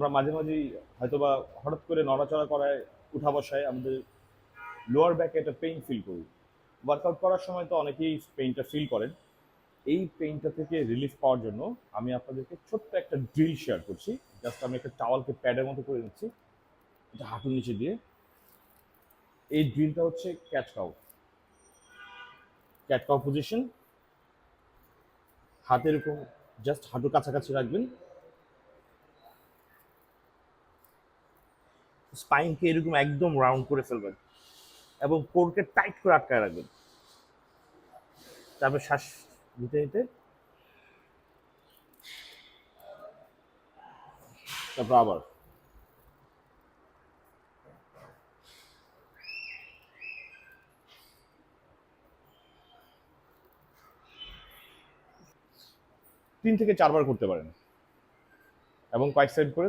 আমরা মাঝে মাঝেই হয়তোবা হঠাৎ করে নড়াচড়া করায় উঠা বসায় আমাদের লোয়ার ব্যাকে একটা পেইন ফিল করি। ওয়ার্কআউট করার সময় তো অনেকেই পেইনটা ফিল করেন। এই পেইনটা থেকে রিলিফ পাওয়ার জন্য আমি আপনাদেরকে ছোট্ট একটা ড্রিল শেয়ার করছি। জাস্ট আমি একটা টাওয়ালকে প্যাডের মতো করে নিচ্ছি, এটা হাঁটুর নিচে দিয়ে। এই ড্রিলটা হচ্ছে cat cow. Cat cow position, হাত এরকম জাস্ট হাঁটুর কাছাকাছি রাখবেন, স্পাইনকে এরকম একদম রাউন্ড করে ফেলবেন এবং কোরকে টাইট করে আটকায় রাখবেন। তারপর শ্বাস নিতে নিতে তারপর আবার 3 থেকে 4 বার করতে পারেন এবং কয়েক সেট করে